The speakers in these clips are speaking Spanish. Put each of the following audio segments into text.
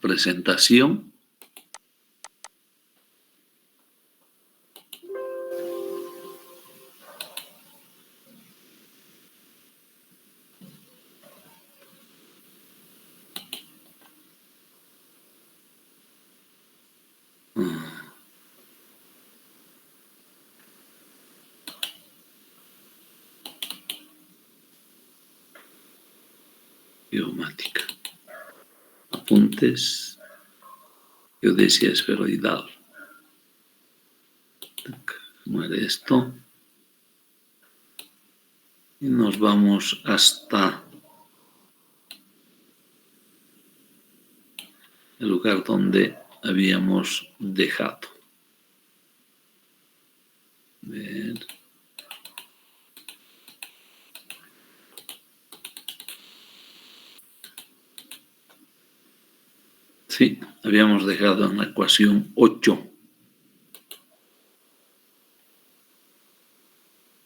presentación. Biomática. Apuntes. Geodesia esferoidal. Muere esto. Y nos vamos hasta el lugar donde habíamos dejado. Ver. Sí, habíamos dejado en la ecuación 8.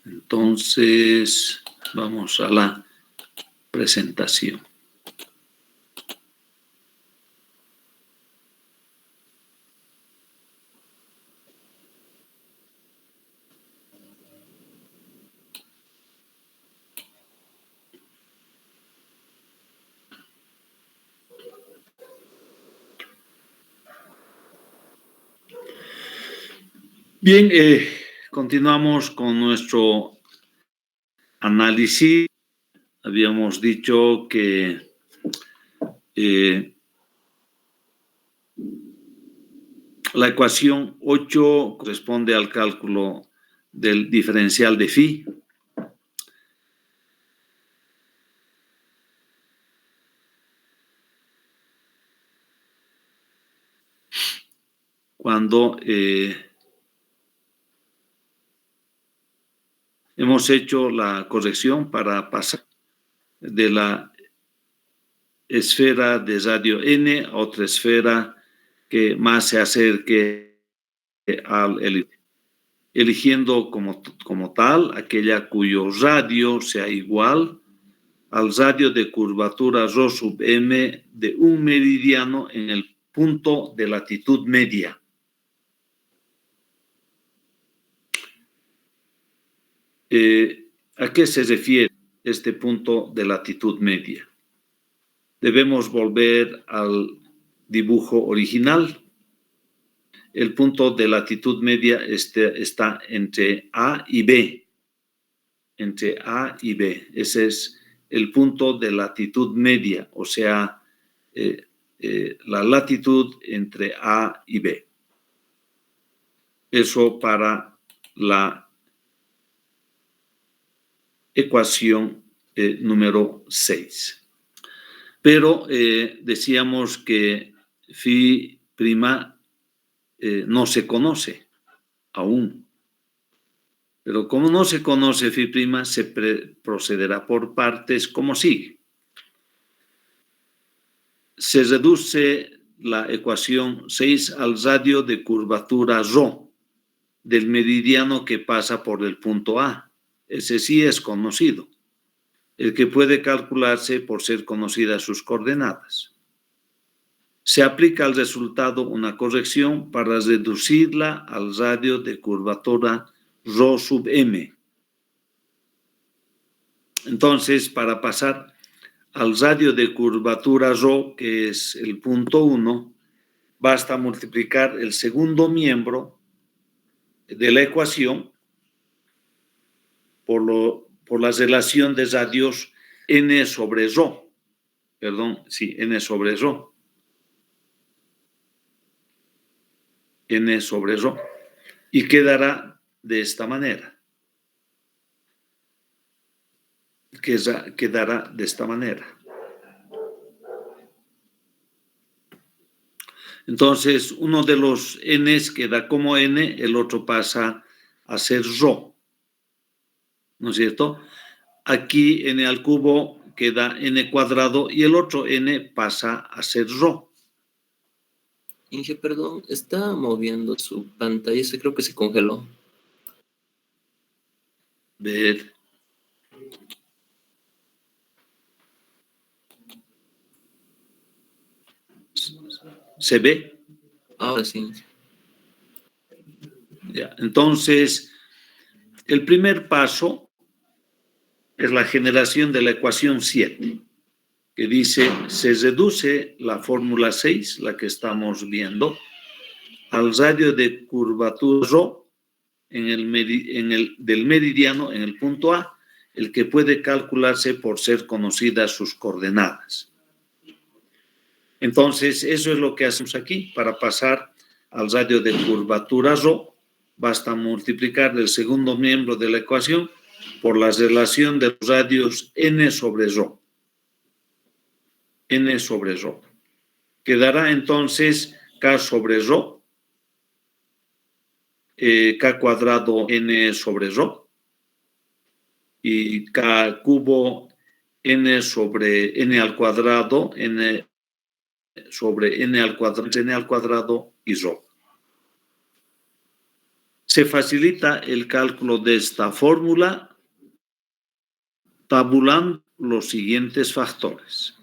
Entonces, vamos a la presentación. Bien, continuamos con nuestro análisis. Habíamos dicho que la ecuación 8 corresponde al cálculo del diferencial de phi. Cuando hemos hecho la corrección para pasar de la esfera de radio n a otra esfera que más se acerque al eligiendo como tal aquella cuyo radio sea igual al radio de curvatura ρ sub m de un meridiano en el punto de latitud media. ¿A qué se refiere este punto de latitud media? Debemos volver al dibujo original. El punto de latitud media está entre A y B. Entre A y B. Ese es el punto de latitud media, o sea, la latitud entre A y B. Eso para la ecuación número 6. Pero decíamos que phi prima no se conoce aún. Pero como no se conoce phi prima, se procederá por partes como sigue. Se reduce la ecuación 6 al radio de curvatura ρ del meridiano que pasa por el punto A. Ese sí es conocido, el que puede calcularse por ser conocidas sus coordenadas. Se aplica al resultado una corrección para reducirla al radio de curvatura ρ sub m. Entonces, para pasar al radio de curvatura ρ, que es el punto 1, basta multiplicar el segundo miembro de la ecuación por la relación de radios n sobre ρ. Perdón, sí, n sobre ρ. N sobre ρ. Y quedará de esta manera. Quedará de esta manera. Entonces, uno de los n's queda como n, el otro pasa a ser ρ. ¿No es cierto? Aquí n al cubo queda n cuadrado y el otro n pasa a ser ρ. Inge, perdón, está moviendo su pantalla, creo que se congeló. Ver. ¿Se ve? Ahora sí. Ya. Entonces, el primer paso es la generación de la ecuación 7, que dice, se reduce la fórmula 6, la que estamos viendo, al radio de curvatura ρ del meridiano en el punto A, el que puede calcularse por ser conocidas sus coordenadas. Entonces, eso es lo que hacemos aquí. Para pasar al radio de curvatura ρ, basta multiplicar el segundo miembro de la ecuación por la relación de los radios n sobre ρ. N sobre ρ. Quedará entonces k sobre ρ, k cuadrado n sobre ρ, y k cubo n sobre n al cuadrado, n sobre n al cuadrado y ρ. Se facilita el cálculo de esta fórmula tabulando los siguientes factores.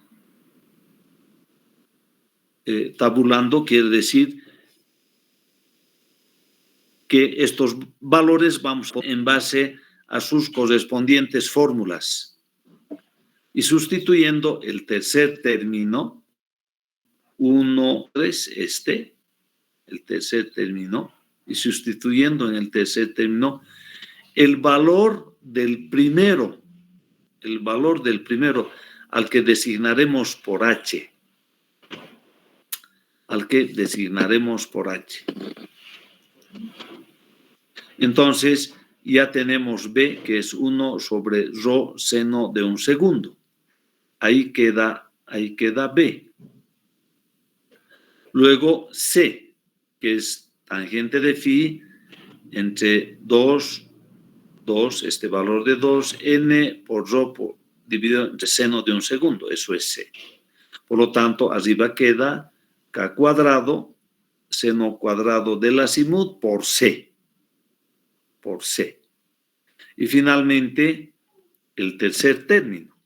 Tabulando quiere decir que estos valores vamos en base a sus correspondientes fórmulas y sustituyendo el tercer término, 1, 3, el tercer término, y sustituyendo en el tercer término el valor del primero al que designaremos por h. Entonces, ya tenemos B, que es 1 sobre ρ seno de un segundo. Ahí queda B. Luego C, que es tangente de phi entre 2, este valor de 2, n por ρ dividido entre seno de un segundo. Eso es C. Por lo tanto, arriba queda k cuadrado, seno cuadrado del azimut por C. Y finalmente, el tercer término.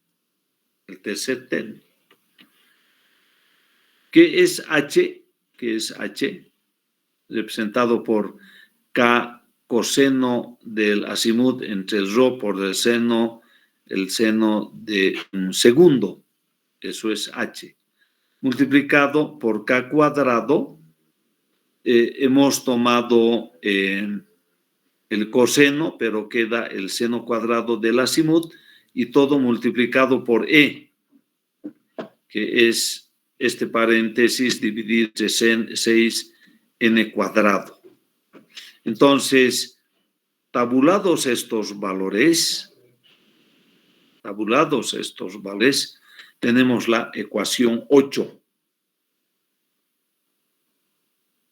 ¿Qué es H? Representado por K coseno del azimut entre el ρ por el seno de un segundo. Eso es H. Multiplicado por K cuadrado, hemos tomado el coseno, pero queda el seno cuadrado del azimut, y todo multiplicado por E, que es este paréntesis dividido entre 6n cuadrado. Entonces, tabulados estos valores, tenemos la ecuación 8.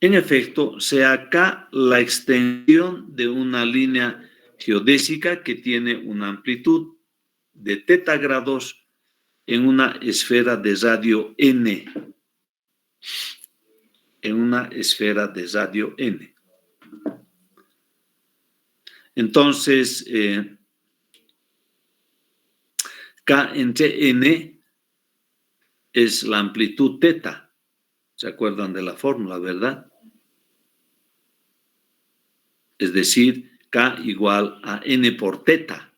En efecto, se acá la extensión de una línea geodésica que tiene una amplitud de θ grados en una esfera de radio n. Entonces, K entre n es la amplitud θ. ¿Se acuerdan de la fórmula, verdad? Es decir, K igual a n por θ.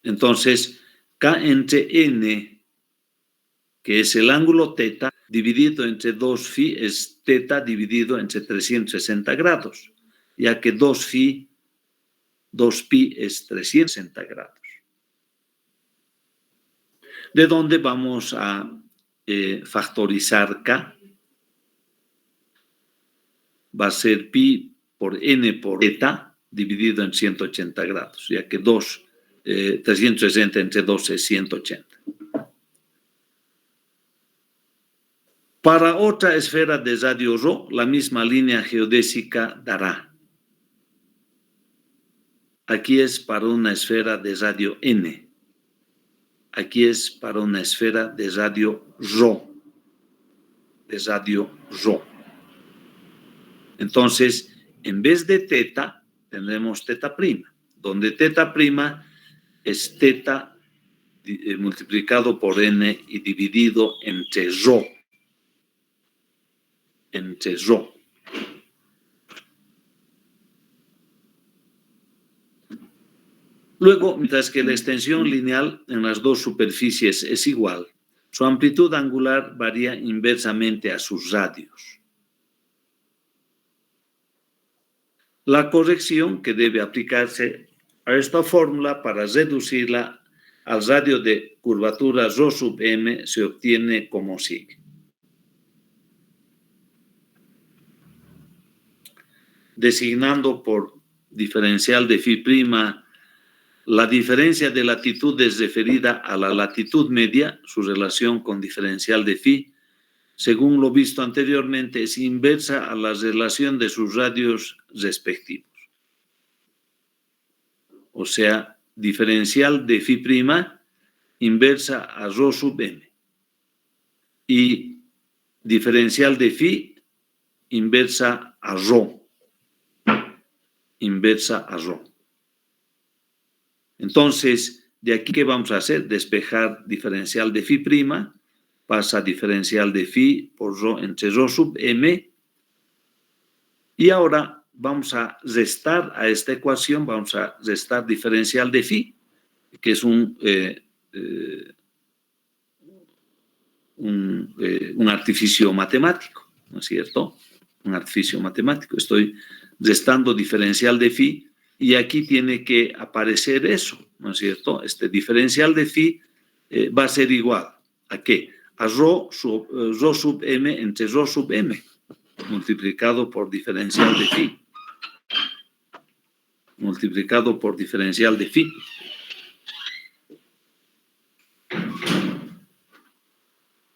Entonces, K entre n, que es el ángulo θ, dividido entre 2φ, es θ dividido entre 360 grados, ya que 2π es 360 grados. ¿De dónde vamos a factorizar K? Va a ser pi por n por θ dividido en 180 grados, ya que 360 entre 2 es 180. Para otra esfera de radio ρ, la misma línea geodésica dará. Aquí es para una esfera de radio n. Aquí es para una esfera de radio ρ. Entonces, en vez de θ, tendremos θ'D, donde θ'D es θ multiplicado por n y dividido entre rho. Entre rho. Luego, mientras que la extensión lineal en las dos superficies es igual, su amplitud angular varía inversamente a sus radios. La corrección que debe aplicarse a esta fórmula para reducirla al radio de curvatura rho sub m se obtiene como sigue. Designando por diferencial de phi' la diferencia de latitudes referida a la latitud media, su relación con diferencial de phi, según lo visto anteriormente, es inversa a la relación de sus radios respectivos. O sea, diferencial de phi' inversa a rho sub m. Y diferencial de phi inversa a rho. Inversa a rho. Entonces, de aquí, ¿qué vamos a hacer? Despejar diferencial de phi', pasa diferencial de phi por rho entre rho sub m. Y ahora vamos a restar a esta ecuación, vamos a restar diferencial de phi, que es un artificio matemático, ¿no es cierto? Un artificio matemático. Estoy restando diferencial de phi y aquí tiene que aparecer eso, ¿no es cierto? Este diferencial de phi va a ser igual ¿a qué? A rho sub m entre rho sub m multiplicado por diferencial de phi. Multiplicado por diferencial de phi.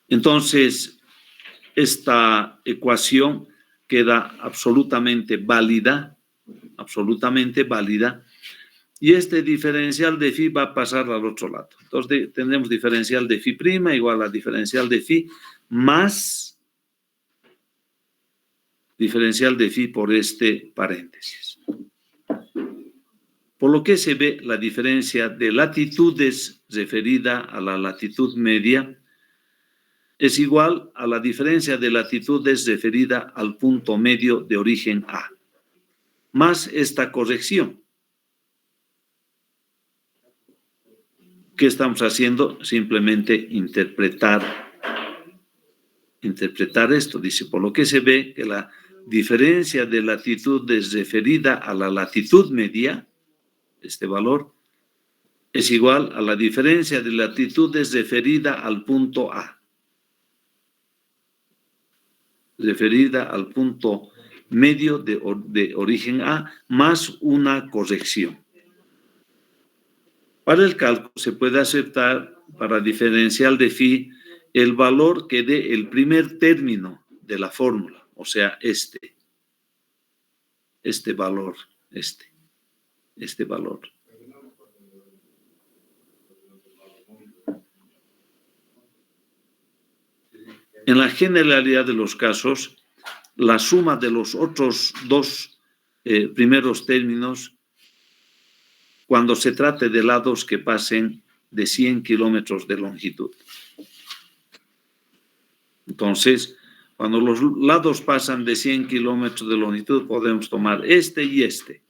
Entonces, esta ecuación queda absolutamente válida, y este diferencial de phi va a pasar al otro lado. Entonces, tendremos diferencial de phi' igual a diferencial de phi más diferencial de phi por este paréntesis. Por lo que se ve la diferencia de latitudes referida a la latitud media es igual a la diferencia de latitudes referida al punto medio de origen A, más esta corrección. ¿Qué estamos haciendo? Simplemente interpretar esto. Dice, por lo que se ve que la diferencia de latitudes referida a la latitud media, este valor, es igual a la diferencia de latitudes referida al punto A. Referida al punto medio de origen A, más una corrección. Para el cálculo se puede aceptar para diferencial de phi el valor que dé el primer término de la fórmula, o sea, este valor. En la generalidad de los casos, la suma de los otros dos primeros términos, cuando se trate de lados que pasen de 100 kilómetros de longitud. Entonces, cuando los lados pasan de 100 kilómetros de longitud, podemos tomar este y este.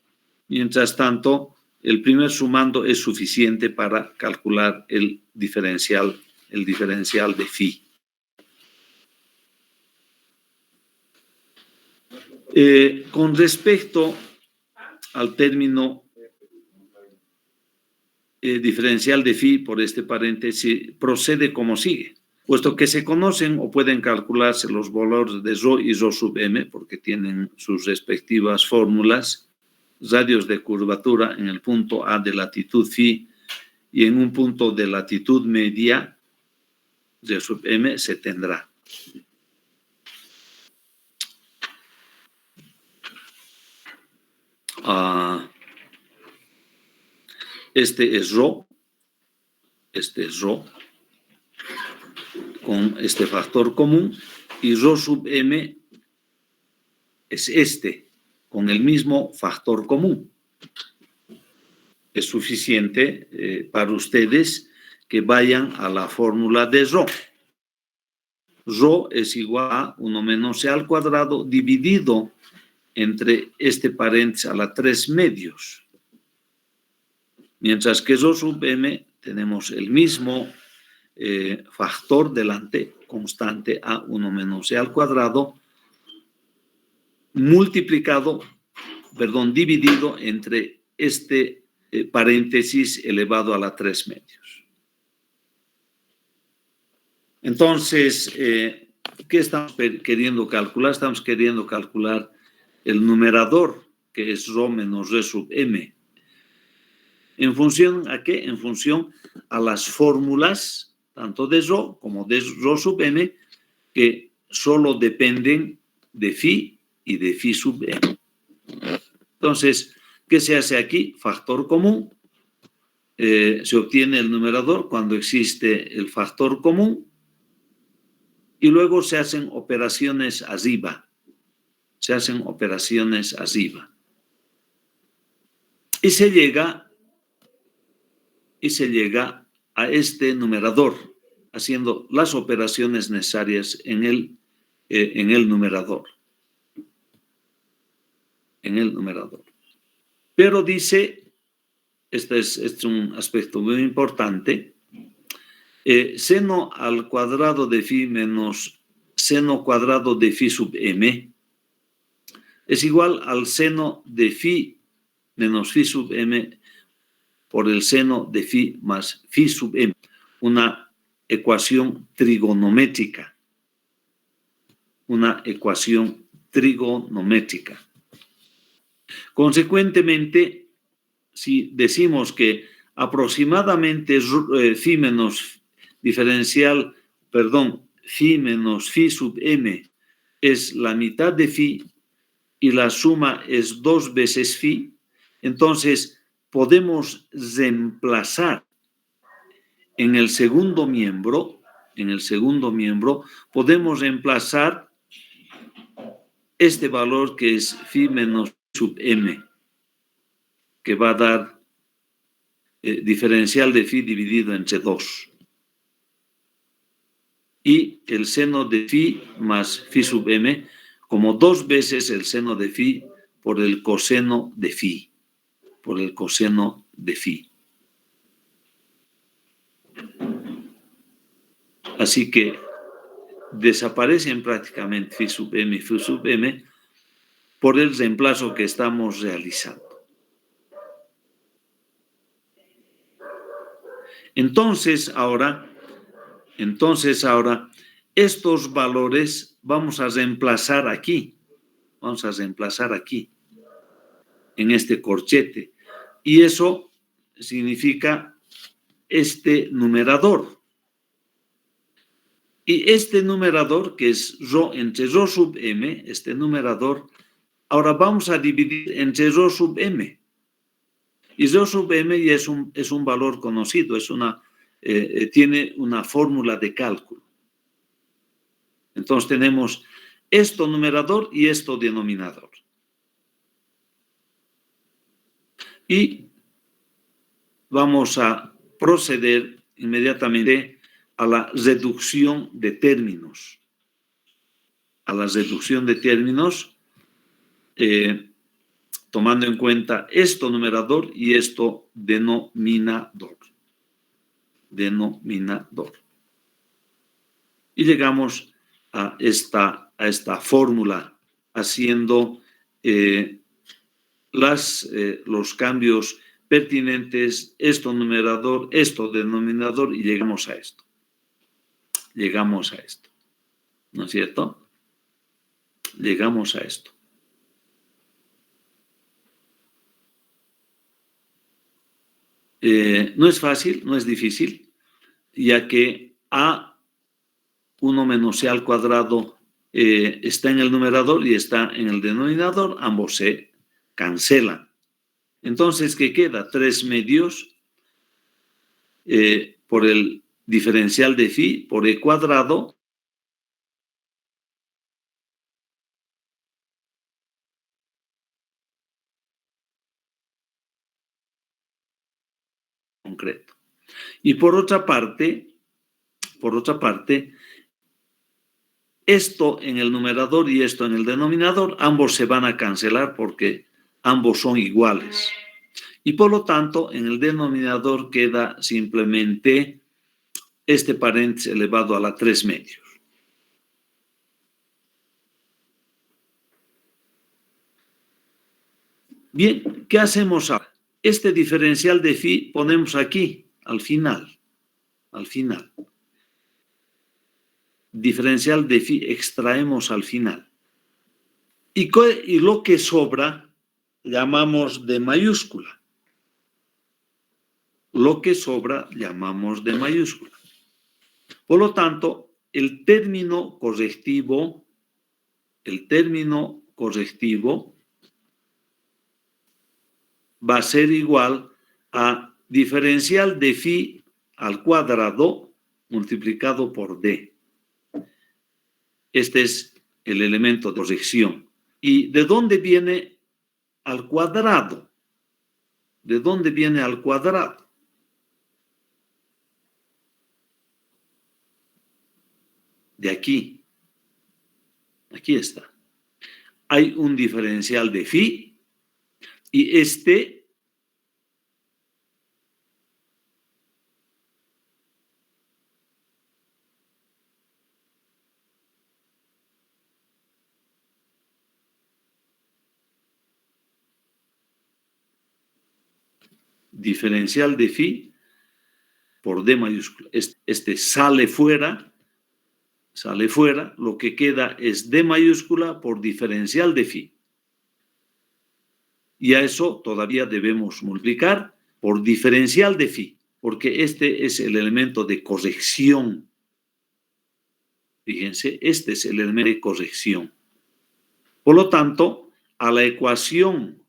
Mientras tanto, el primer sumando es suficiente para calcular el diferencial de phi. Con respecto al término diferencial de phi por este paréntesis, procede como sigue. Puesto que se conocen o pueden calcularse los valores de rho y rho sub m, porque tienen sus respectivas fórmulas, radios de curvatura en el punto A de latitud phi y en un punto de latitud media, rho sub m se tendrá. Este es rho con este factor común y rho sub m es con el mismo factor común. Es suficiente para ustedes que vayan a la fórmula de Rho. Rho es igual a 1 menos C al cuadrado dividido entre este paréntesis a la 3 medios. Mientras que Rho sub M tenemos el mismo factor delante, constante a 1 menos C al cuadrado, dividido entre este paréntesis elevado a la 3 medios. Entonces, ¿qué estamos queriendo calcular? Estamos queriendo calcular el numerador, que es Rho menos R sub M. ¿En función a qué? En función a las fórmulas, tanto de Rho como de Rho sub M, que solo dependen de phi y de phi sub M. Entonces, ¿qué se hace aquí? Factor común. Se obtiene el numerador cuando existe el factor común y luego se hacen operaciones arriba. Y se llega a este numerador, haciendo las operaciones necesarias en el numerador. Pero dice, este es un aspecto muy importante, seno al cuadrado de phi menos seno cuadrado de phi sub m es igual al seno de phi menos phi sub m por el seno de phi más phi sub m, una ecuación trigonométrica. Consecuentemente, si decimos que aproximadamente phi menos phi menos phi sub m es la mitad de phi y la suma es 2 veces phi, entonces podemos reemplazar en el segundo miembro, podemos reemplazar este valor que es phi menos sub m, que va a dar diferencial de phi dividido entre 2. Y el seno de phi más phi sub m como 2 veces el seno de phi por el coseno de phi. Así que desaparecen prácticamente phi sub m y phi sub m por el reemplazo que estamos realizando. Entonces ahora, estos valores vamos a reemplazar aquí, en este corchete. Y eso significa este numerador. Y este numerador, que es Rho entre Rho sub m, este numerador, ahora vamos a dividir entre Rho sub m. Y Rho sub m ya es un valor conocido, tiene una fórmula de cálculo. Entonces tenemos esto numerador y esto denominador. Y vamos a proceder inmediatamente a la reducción de términos. Tomando en cuenta esto numerador y esto denominador. Y llegamos a esta fórmula haciendo los cambios pertinentes, esto numerador, esto denominador, y llegamos a esto. ¿No es cierto? Llegamos a esto. No es fácil, no es difícil, ya que A1 menos C al cuadrado está en el numerador y está en el denominador, ambos se cancelan. Entonces, ¿qué queda? 3 medios por el diferencial de phi por e cuadrado concreto. Y por otra parte, esto en el numerador y esto en el denominador, ambos se van a cancelar porque ambos son iguales. Y por lo tanto, en el denominador queda simplemente este paréntesis elevado a la 3 medios. Bien, ¿qué hacemos ahora? Este diferencial de phi ponemos aquí, al final. Diferencial de phi extraemos al final. Y lo que sobra llamamos de mayúscula. Lo que sobra llamamos de mayúscula. Por lo tanto, el término correctivo va a ser igual a diferencial de phi al cuadrado multiplicado por d. Este es el elemento de corrección. ¿Y de dónde viene al cuadrado? ¿De dónde viene al cuadrado? De aquí. Aquí está. Hay un diferencial de phi y este diferencial de phi por d mayúscula. Este sale fuera, lo que queda es d mayúscula por diferencial de phi. Y a eso todavía debemos multiplicar por diferencial de phi, porque este es el elemento de corrección. Fíjense, este es el elemento de corrección. Por lo tanto, a la ecuación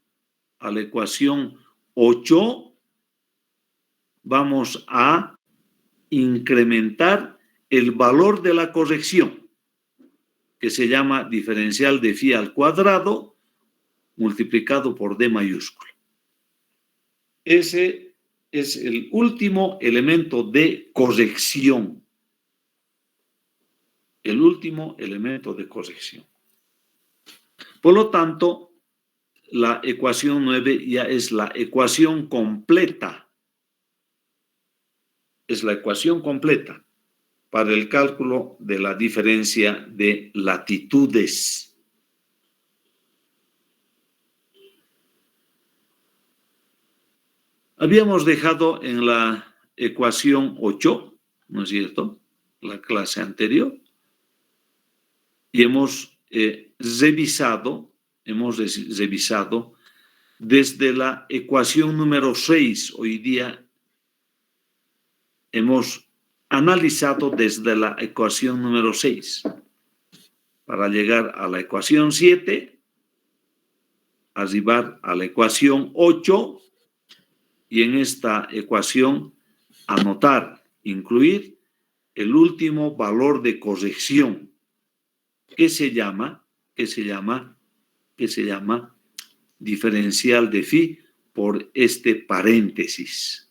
8 vamos a incrementar el valor de la corrección, que se llama diferencial de phi al cuadrado multiplicado por d mayúscula. Ese es el último elemento de corrección. El último elemento de corrección. Por lo tanto, la ecuación 9 ya es la ecuación completa. Es la ecuación completa para el cálculo de la diferencia de latitudes. Habíamos dejado en la ecuación 8, ¿no es cierto?, la clase anterior, y hemos revisado desde la ecuación número 6. Hoy día hemos analizado desde la ecuación número 6 para llegar a la ecuación 7, arribar a la ecuación 8 y en esta ecuación anotar, incluir el último valor de corrección que se llama diferencial de phi por este paréntesis.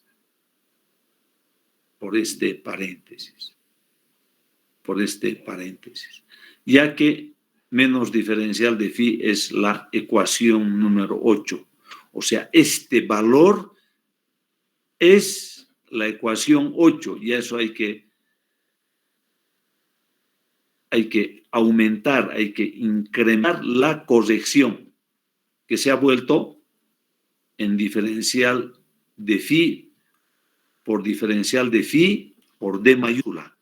Ya que menos diferencial de phi es la ecuación número 8. O sea, este valor es la ecuación 8 y eso hay que aumentar, hay que incrementar la corrección que se ha vuelto en diferencial de phi por diferencial de phi por d mayúscula,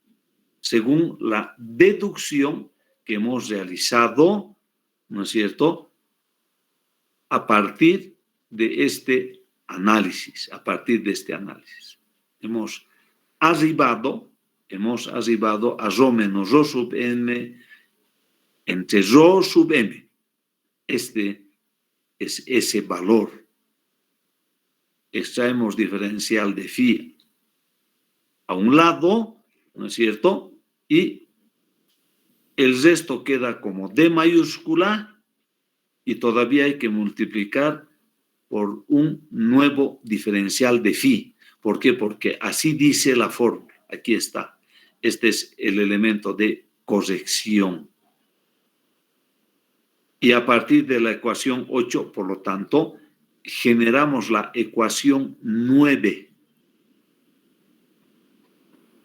según la deducción que hemos realizado, ¿no es cierto?, a partir de este análisis, Hemos arribado a ρ menos ρ sub m entre ρ sub m. Este es ese valor. Extraemos diferencial de phi a un lado, ¿no es cierto?, y el resto queda como d mayúscula y todavía hay que multiplicar por un nuevo diferencial de phi, ¿Por qué? Porque así dice la fórmula. Aquí está. Este es el elemento de corrección. Y a partir de la ecuación 8, por lo tanto, generamos la ecuación 9.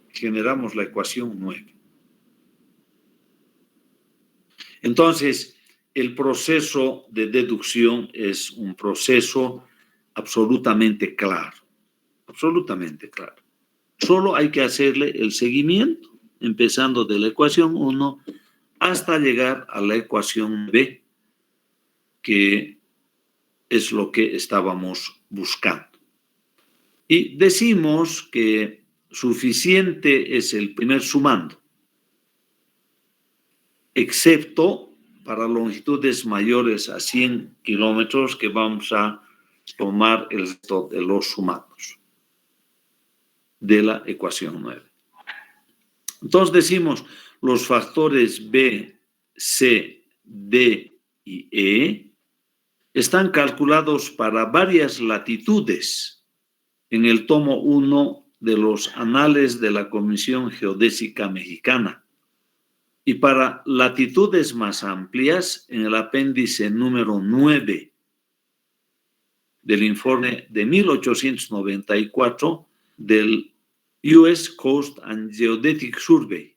Generamos la ecuación 9. Entonces, el proceso de deducción es un proceso absolutamente claro. Absolutamente claro. Solo hay que hacerle el seguimiento, empezando de la ecuación 1 hasta llegar a la ecuación B, que es lo que estábamos buscando. Y decimos que suficiente es el primer sumando, excepto para longitudes mayores a 100 kilómetros, que vamos a tomar el resto de los sumandos de la ecuación 9. Entonces decimos los factores B, C, D y E están calculados para varias latitudes en el tomo 1 de los Anales de la Comisión Geodésica Mexicana y para latitudes más amplias en el apéndice número 9 del informe de 1894 del US Coast and Geodetic Survey.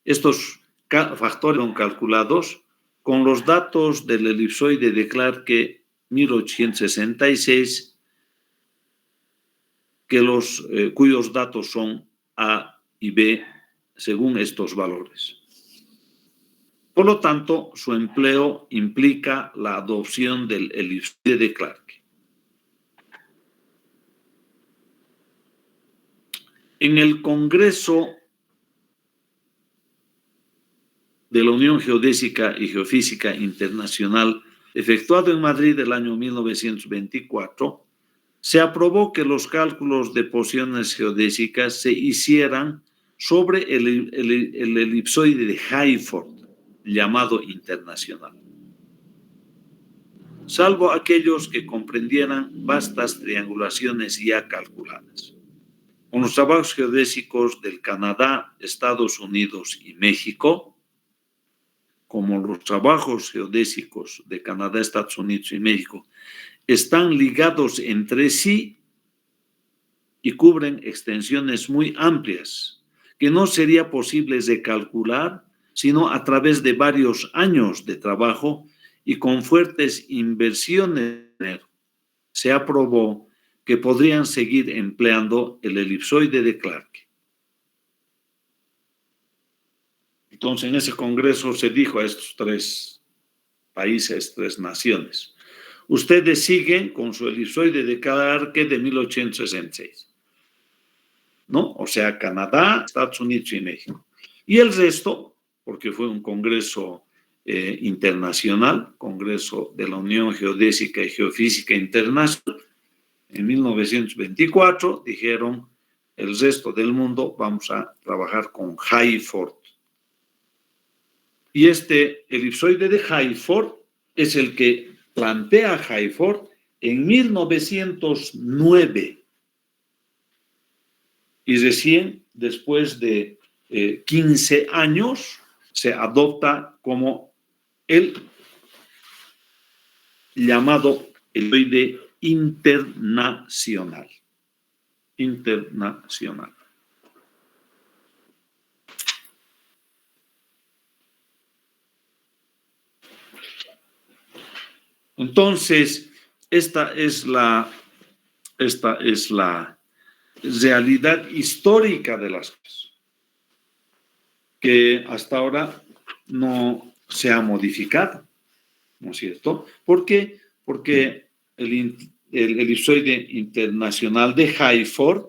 Estos factores son calculados con los datos del elipsoide de Clarke 1866, cuyos datos son A y B según estos valores. Por lo tanto, su empleo implica la adopción del elipsoide de Clarke. En el Congreso de la Unión Geodésica y Geofísica Internacional, efectuado en Madrid el año 1924, se aprobó que los cálculos de posiciones geodésicas se hicieran sobre el elipsoide de Hayford, llamado internacional, salvo aquellos que comprendieran vastas triangulaciones ya calculadas. Con los trabajos geodésicos del Canadá, Estados Unidos y México, como los trabajos geodésicos de Canadá, Estados Unidos y México están ligados entre sí y cubren extensiones muy amplias, que no sería posible de calcular sino a través de varios años de trabajo y con fuertes inversiones, se aprobó que podrían seguir empleando el elipsoide de Clarke. Entonces, en ese congreso se dijo a estos 3 países, 3 naciones: ustedes siguen con su elipsoide de Clarke de 1866, ¿no? O sea, Canadá, Estados Unidos y México. Y el resto, porque fue un congreso internacional, congreso de la Unión Geodésica y Geofísica Internacional, en 1924, dijeron, el resto del mundo vamos a trabajar con Hayford. Y este elipsoide de Hayford es el que plantea Hayford en 1909. Y recién, después de 15 años, se adopta como el llamado elipsoide internacional. Internacional. Entonces, esta es la realidad histórica de las cosas, que hasta ahora no se ha modificado, ¿no es cierto? ¿Por qué? Porque el elipsoide internacional de Hayford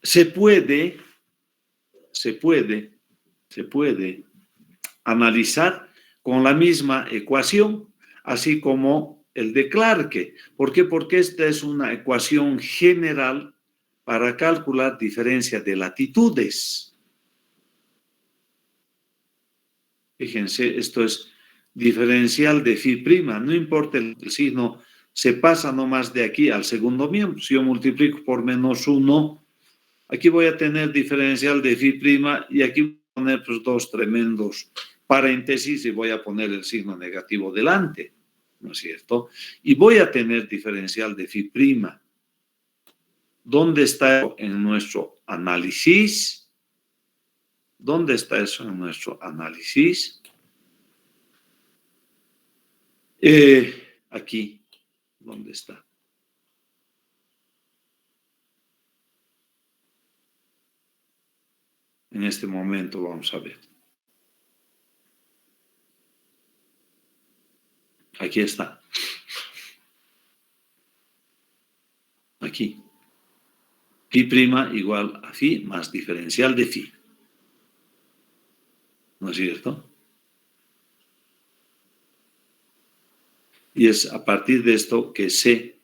se puede analizar con la misma ecuación, así como el de Clarke. ¿Por qué? Porque esta es una ecuación general para calcular diferencia de latitudes. Fíjense, esto es diferencial de phi', no importa el signo, se pasa nomás de aquí al segundo miembro. Si yo multiplico por menos 1, aquí voy a tener diferencial de phi' y aquí voy a poner pues, dos tremendos paréntesis y voy a poner el signo negativo delante, ¿no es cierto? Y voy a tener diferencial de phi'. ¿Dónde está eso en nuestro análisis? ¿Dónde está eso en nuestro análisis? Aquí. ¿Dónde está? En este momento vamos a ver. Aquí está. Aquí. Phi' igual a phi más diferencial de phi. ¿No es cierto? Y es a partir de esto que se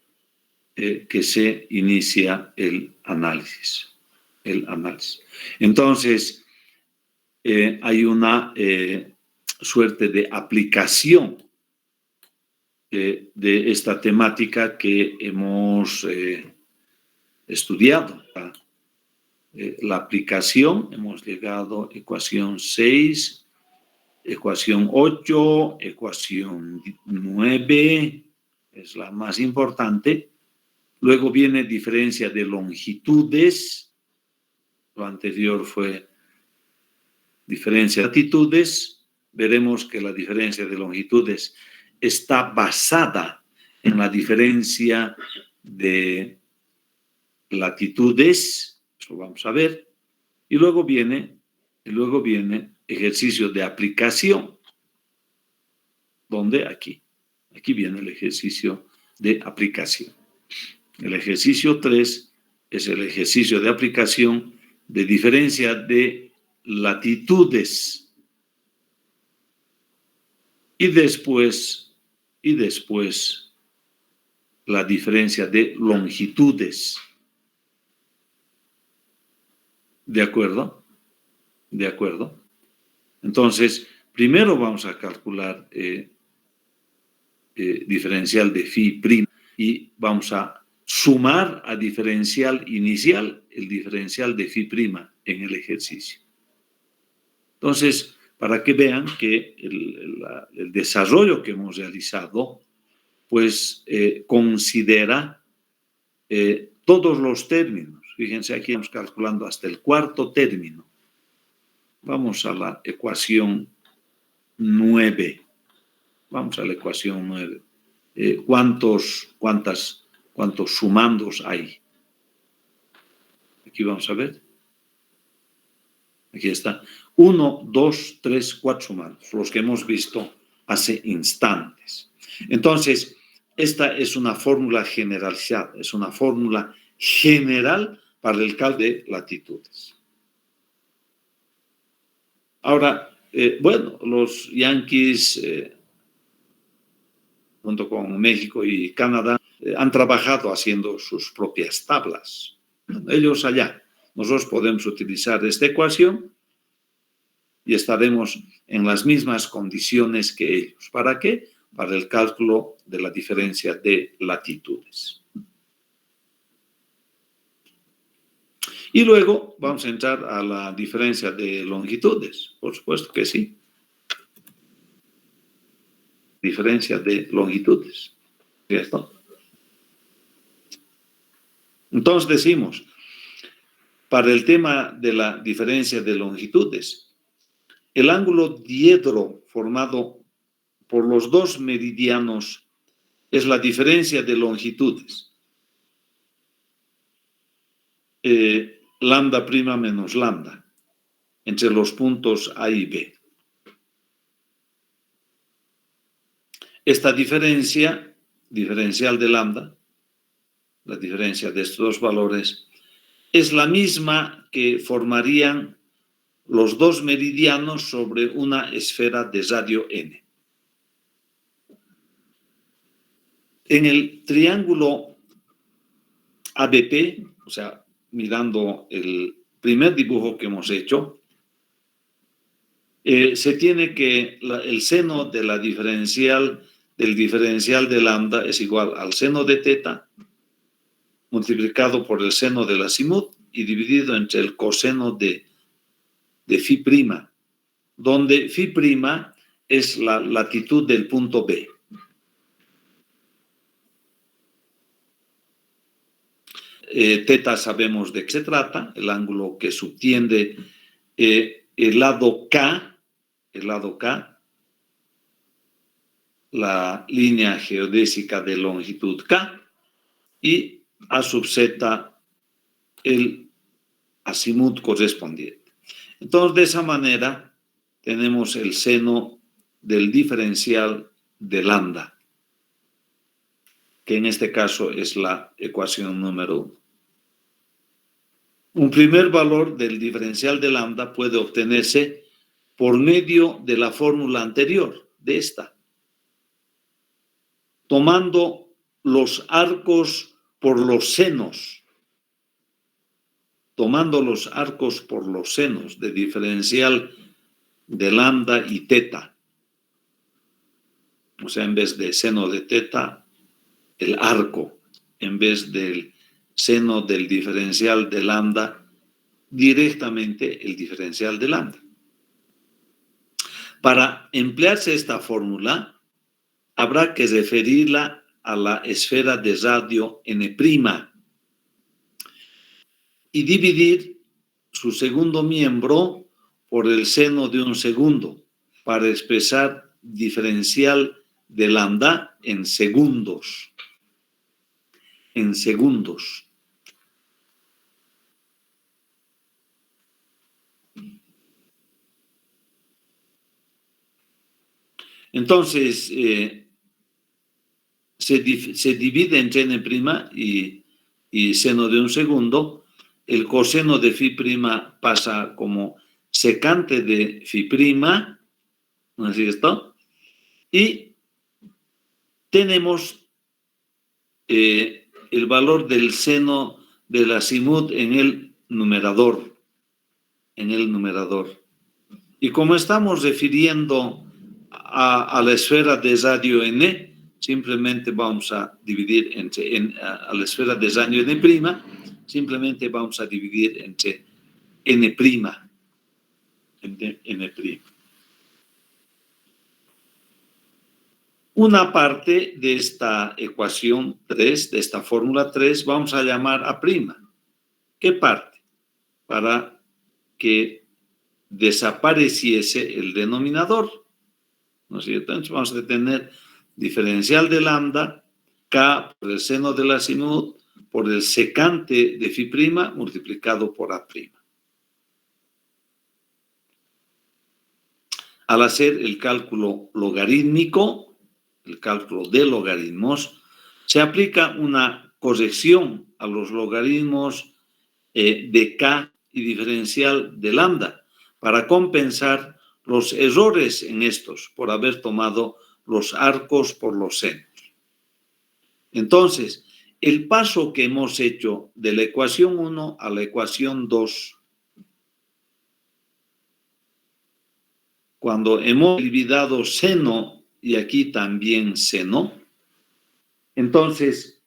inicia el análisis. Entonces, hay una suerte de aplicación de esta temática que hemos estudiado. La aplicación, hemos llegado a ecuación 6, ecuación 8, ecuación 9, es la más importante. Luego viene diferencia de longitudes. Lo anterior fue diferencia de latitudes. Veremos que la diferencia de longitudes está basada en la diferencia de latitudes. Eso vamos a ver. Y luego viene ejercicio de aplicación. ¿Dónde? Aquí. Aquí viene el ejercicio de aplicación. El ejercicio 3 es el ejercicio de aplicación de diferencia de latitudes. Y después la diferencia de longitudes. ¿De acuerdo? ¿De acuerdo? Entonces, primero vamos a calcular diferencial de phi' y vamos a sumar a diferencial inicial el diferencial de phi' en el ejercicio. Entonces, para que vean que el desarrollo que hemos realizado, pues considera todos los términos. Fíjense, aquí estamos calculando hasta el cuarto término. Vamos a la ecuación 9. Vamos a la ecuación 9. ¿Cuántos sumandos hay? Aquí vamos a ver. Aquí está. 1, 2, 3, 4 sumandos, los que hemos visto hace instantes. Entonces, esta es una fórmula generalizada, es una fórmula general para el cálculo de latitudes. Ahora, bueno, los Yankees, junto con México y Canadá, han trabajado haciendo sus propias tablas. Ellos allá. Nosotros podemos utilizar esta ecuación y estaremos en las mismas condiciones que ellos. ¿Para qué? Para el cálculo de la diferencia de latitudes. Y luego vamos a entrar a la diferencia de longitudes. Por supuesto que sí. Diferencia de longitudes. ¿Cierto? Entonces decimos, para el tema de la diferencia de longitudes, el ángulo diedro formado por los dos meridianos es la diferencia de longitudes. Lambda prima menos lambda entre los puntos A y B. Esta diferencia, diferencial de lambda, la diferencia de estos dos valores, es la misma que formarían los dos meridianos sobre una esfera de radio n. En el triángulo ABP, o sea, mirando el primer dibujo que hemos hecho, se tiene que el seno de la diferencial del diferencial de lambda es igual al seno de teta multiplicado por el seno del azimut y dividido entre el coseno de phi prima, donde phi prima es la latitud del punto B. Teta sabemos de qué se trata, el ángulo que subtiende el lado K, la línea geodésica de longitud K, y A sub z el azimut correspondiente. Entonces, de esa manera, tenemos el seno del diferencial de lambda, que en este caso es la ecuación número 1. Un primer valor del diferencial de lambda puede obtenerse por medio de la fórmula anterior, de esta, tomando los arcos por los senos, de diferencial de lambda y teta. O sea, en vez de seno de teta, el arco, en vez del seno del diferencial de lambda, directamente el diferencial de lambda. Para emplearse esta fórmula, habrá que referirla a la esfera de radio N' y dividir su segundo miembro por el seno de un segundo para expresar diferencial de lambda en segundos. Entonces, se divide entre N' y seno de un segundo. El coseno de phi prima pasa como secante de phi prima, ¿no es cierto? Y tenemos el valor del seno del azimut en el numerador. Y como estamos refiriendo a la esfera de radio N, simplemente vamos a dividir a la esfera de radio N', simplemente vamos a dividir entre N'. Una parte de esta ecuación 3, de esta fórmula 3, vamos a llamar A'. ¿Qué parte? Para que desapareciese el denominador, ¿no es cierto? Entonces vamos a tener diferencial de lambda, K por el seno del azimut, por el secante de phi prima multiplicado por A'. Al hacer el cálculo logarítmico, el cálculo de logaritmos, se aplica una corrección a los logaritmos de K y diferencial de lambda para compensar los errores en estos por haber tomado los arcos por los senos. Entonces, el paso que hemos hecho de la ecuación 1 a la ecuación 2, cuando hemos olvidado seno y aquí también seno, entonces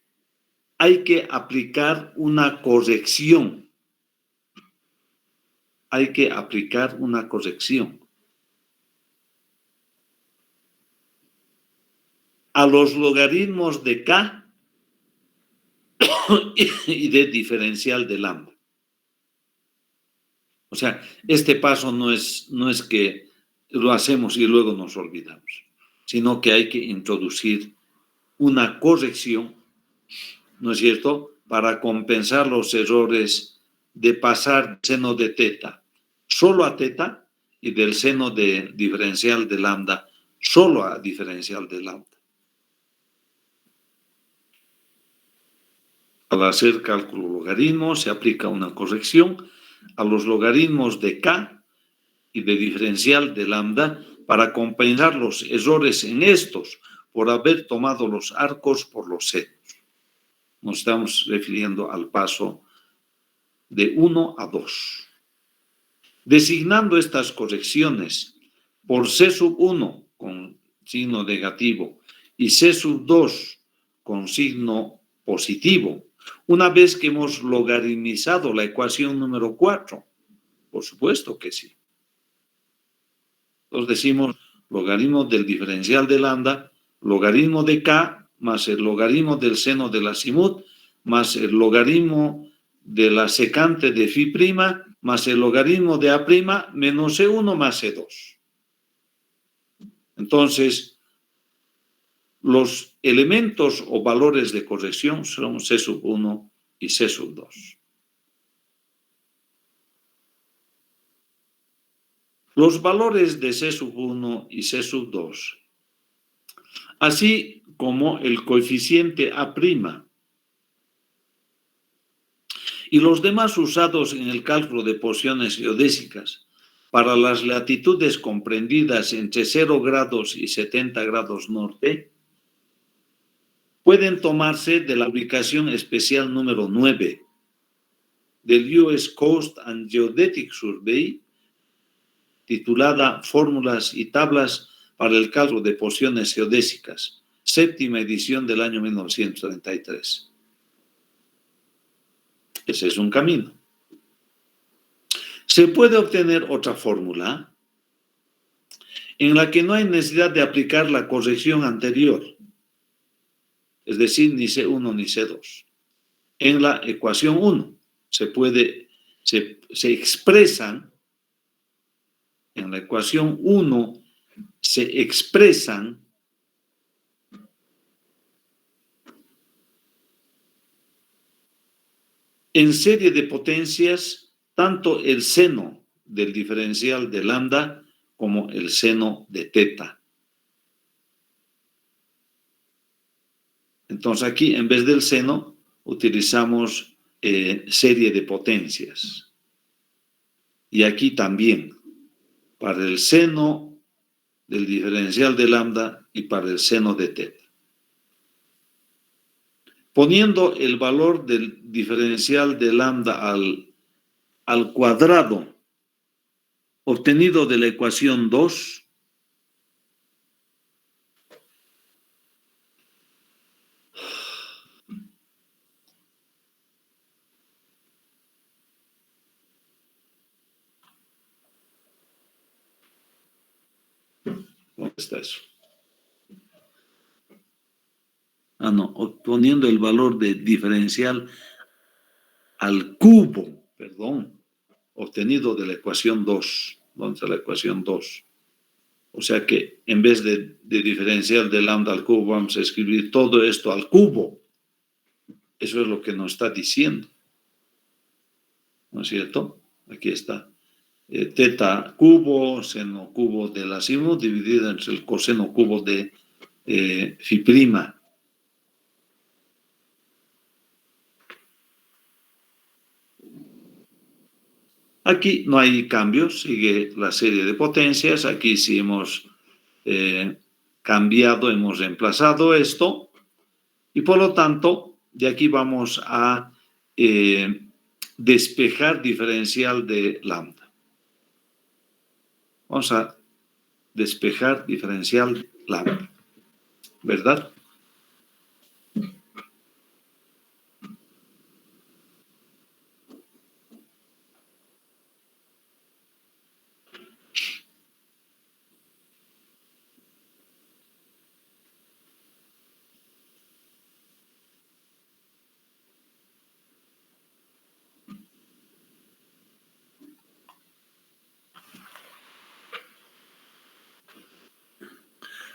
hay que aplicar una corrección. A los logaritmos de K y de diferencial de lambda. O sea, este paso no es que lo hacemos y luego nos olvidamos, sino que hay que introducir una corrección, ¿no es cierto?, para compensar los errores de pasar del seno de teta solo a teta y del seno de diferencial de lambda solo a diferencial de lambda. Al hacer cálculo logaritmo se aplica una corrección a los logaritmos de K y de diferencial de lambda para compensar los errores en estos por haber tomado los arcos por los senos. Nos estamos refiriendo al paso de 1 a 2. Designando estas correcciones por C sub 1 con signo negativo y C sub 2 con signo positivo, una vez que hemos logaritmizado la ecuación número 4? Por supuesto que sí. Entonces decimos logaritmo del diferencial de lambda, logaritmo de K, más el logaritmo del seno del azimut, más el logaritmo de la secante de phi prima, más el logaritmo de A prima, menos C1 más C2. Entonces, los elementos o valores de corrección son C sub 1 y C sub 2. Los valores de C sub 1 y C sub 2, así como el coeficiente A prima y los demás usados en el cálculo de posiciones geodésicas para las latitudes comprendidas entre 0 grados y 70 grados norte, pueden tomarse de la ubicación especial número 9 del US Coast and Geodetic Survey, titulada Fórmulas y tablas para el cálculo de posiciones geodésicas, séptima edición del año 1933. Ese es un camino. Se puede obtener otra fórmula en la que no hay necesidad de aplicar la corrección anterior, es decir, ni C1 ni C2. En la ecuación 1 se expresan, en la ecuación 1 se expresan en serie de potencias tanto el seno del diferencial de lambda como el seno de teta. Entonces aquí, en vez del seno, utilizamos serie de potencias. Y aquí también, para el seno del diferencial de lambda y para el seno de teta. Poniendo el valor del diferencial de lambda al cuadrado obtenido de la ecuación 2, ¿dónde está eso? Poniendo el valor de diferencial al cubo, obtenido de la ecuación 2. ¿Dónde está la ecuación 2? O sea que en vez de diferencial de lambda al cubo, vamos a escribir todo esto al cubo. Eso es lo que nos está diciendo. ¿No es cierto? Aquí está. Teta cubo, seno cubo del azimut, dividido entre el coseno cubo de phi prima. Aquí no hay cambios, sigue la serie de potencias. Aquí sí hemos cambiado, hemos reemplazado esto. Y por lo tanto, de aquí vamos a despejar diferencial de lambda. Vamos a despejar diferencial lambda, ¿verdad?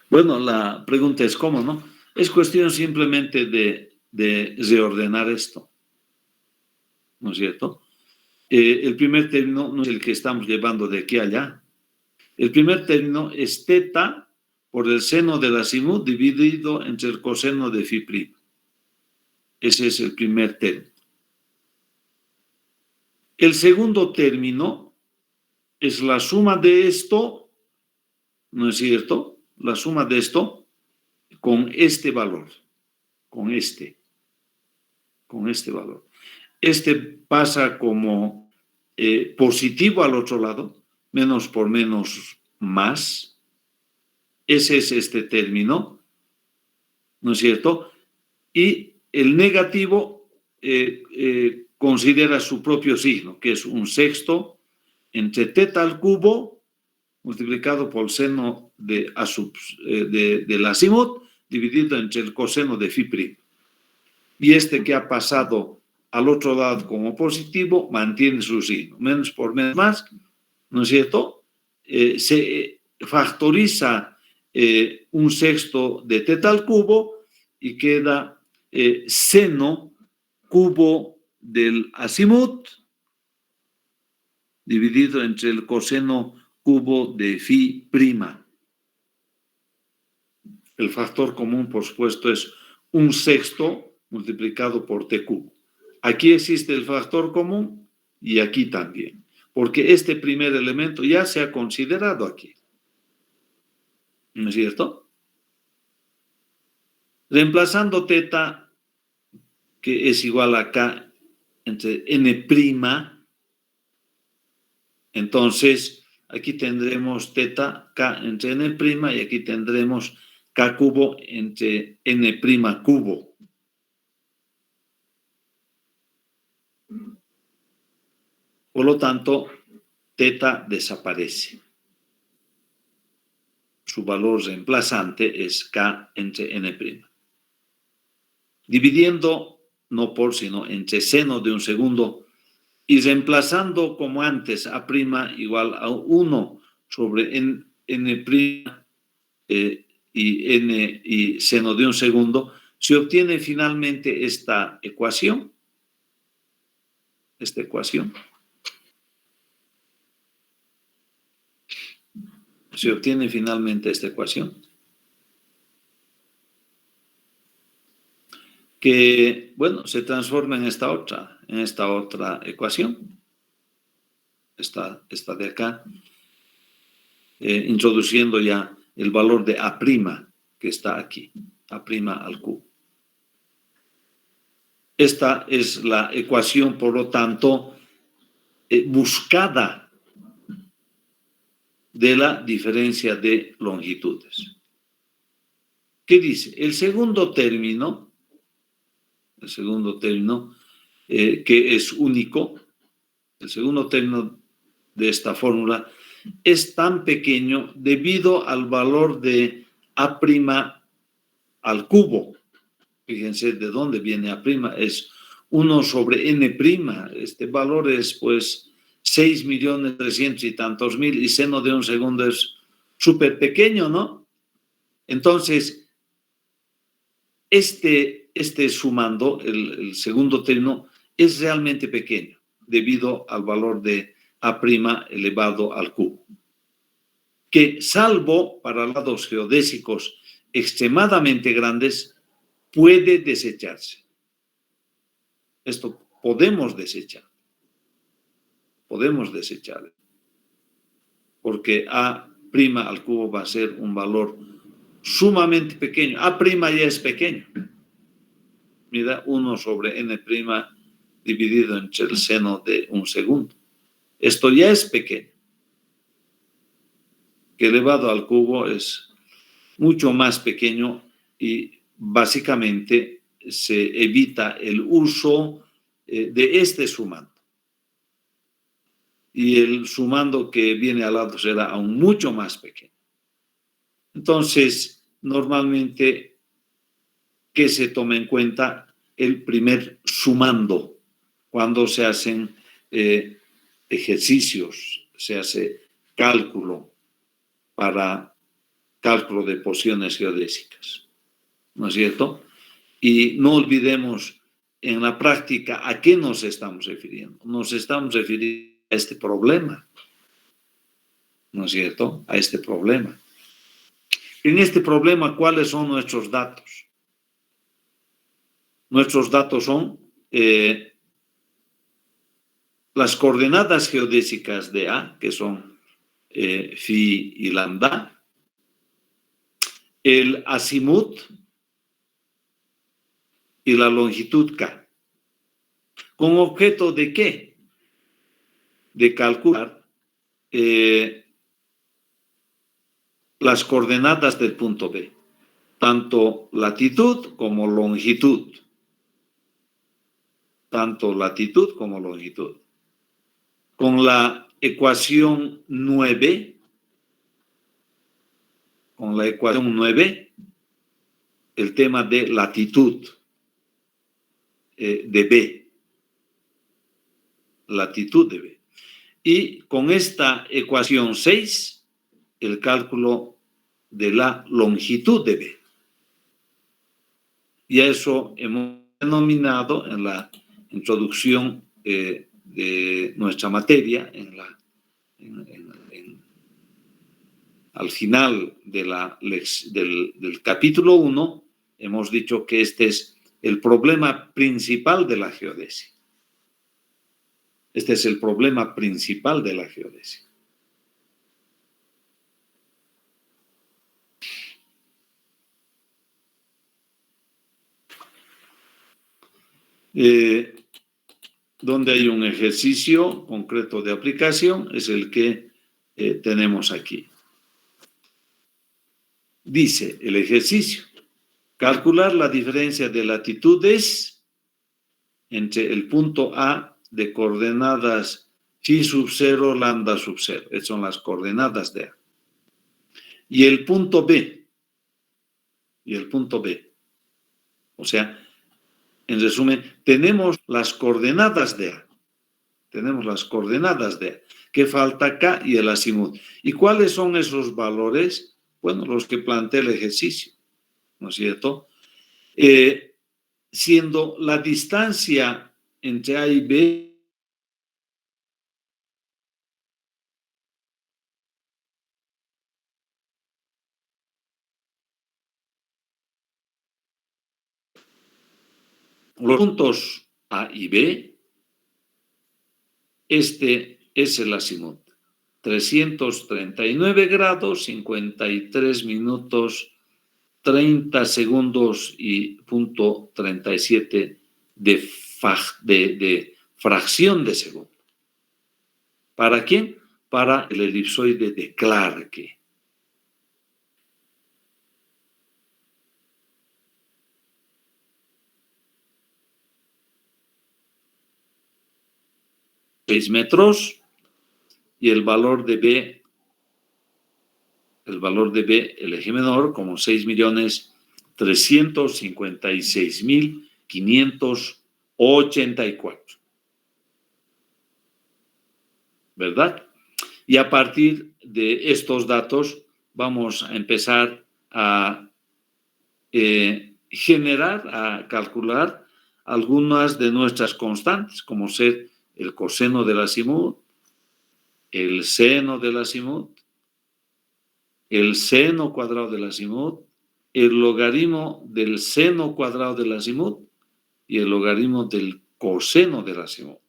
Bueno, la pregunta es cómo, ¿no? Es cuestión simplemente de reordenar esto, ¿no es cierto? El primer término no es el que estamos llevando de aquí a allá. El primer término es teta por el seno del azimut dividido entre el coseno de phi prima. Ese es el primer término. El segundo término es la suma de esto, ¿no es cierto? La suma de esto con este valor, con este valor. Este pasa como positivo al otro lado, menos por menos más. Ese es este término. ¿no es cierto? Y el negativo considera su propio signo, que es un sexto entre teta al cubo multiplicado por el seno del acimut dividido entre el coseno de phi'. Y este que ha pasado al otro lado como positivo mantiene su signo. Menos por menos más, ¿no es cierto? Se factoriza un sexto de teta al cubo y queda seno cubo del acimut dividido entre el coseno cubo de phi'. El factor común, por supuesto, es un sexto multiplicado por t cubo. Aquí existe el factor común y aquí también, porque este primer elemento ya se ha considerado aquí. ¿No es cierto? Reemplazando teta, que es igual a k entre n', entonces aquí tendremos teta k entre n' y aquí tendremos k cubo entre n' cubo. Por lo tanto, teta desaparece. Su valor reemplazante es k entre n'. Dividiendo, no por, sino entre seno de un segundo, y reemplazando como antes a' igual a 1 sobre n' y n y seno de un segundo, se obtiene finalmente esta ecuación. Se obtiene finalmente esta ecuación. Que, bueno, se transforma en esta otra ecuación. Esta de acá. Introduciendo ya el valor de A' que está aquí. A' al cubo. Esta es la ecuación, por lo tanto, buscada de la diferencia de longitudes. ¿Qué dice? El segundo término, que es único, el segundo término de esta fórmula es tan pequeño debido al valor de A' al cubo. Fíjense de dónde viene A', es 1 sobre n'. Este valor es pues 6.300.000 y tantos mil, y seno de un segundo es súper pequeño, ¿no? Entonces, este sumando, el segundo término, es realmente pequeño debido al valor de A' elevado al cubo, que salvo para lados geodésicos extremadamente grandes, puede desecharse. Esto podemos desechar. Porque A' al cubo va a ser un valor sumamente pequeño. A' ya es pequeño. Mira, 1 sobre n' dividido entre el seno de un segundo. Esto ya es pequeño. Que elevado al cubo es mucho más pequeño y básicamente se evita el uso de este sumando. Y el sumando que viene al lado será aún mucho más pequeño. Entonces, normalmente, ¿qué se toma en cuenta? El primer sumando, cuando se hacen ejercicios, se hace cálculo de porciones geodésicas, ¿no es cierto? Y no olvidemos en la práctica a qué nos estamos refiriendo. Nos estamos refiriendo a este problema, ¿no es cierto? A este problema. En este problema, ¿cuáles son nuestros datos? Nuestros datos son las coordenadas geodésicas de A, que son phi y lambda, el acimut y la longitud K. ¿Con objeto de qué? De calcular las coordenadas del punto B. tanto latitud como longitud. Tanto latitud como longitud. Con la ecuación 9, el tema de latitud de B. Latitud de B. Y con esta ecuación 6, el cálculo de la longitud de B. Y a eso hemos denominado en la introducción de nuestra materia, al final del capítulo 1, hemos dicho que este es el problema principal de la geodesia. Este es el problema principal de la geodesia. Donde hay un ejercicio concreto de aplicación es el que tenemos aquí. Dice el ejercicio: calcular la diferencia de latitudes entre el punto A de coordenadas phi sub 0, lambda sub 0. Esas son las coordenadas de A. Y el punto B. O sea, en resumen, tenemos las coordenadas de A. ¿Qué falta acá? Y el azimut. ¿Y cuáles son esos valores? Bueno, los que plantea el ejercicio, ¿no es cierto? Siendo la distancia entre A y B los puntos A y B, este es el azimut. 339 grados, 53 minutos, 30 segundos y punto 37 de fracción de segundo. ¿Para quién? Para el elipsoide de Clarke. $6 metros y el valor de B, el eje menor, como 6.356.584. ¿Verdad? Y a partir de estos datos vamos a empezar a a calcular algunas de nuestras constantes, como ser el coseno del azimut, el seno del azimut, el seno cuadrado del azimut, el logaritmo del seno cuadrado del azimut y el logaritmo del coseno del azimut.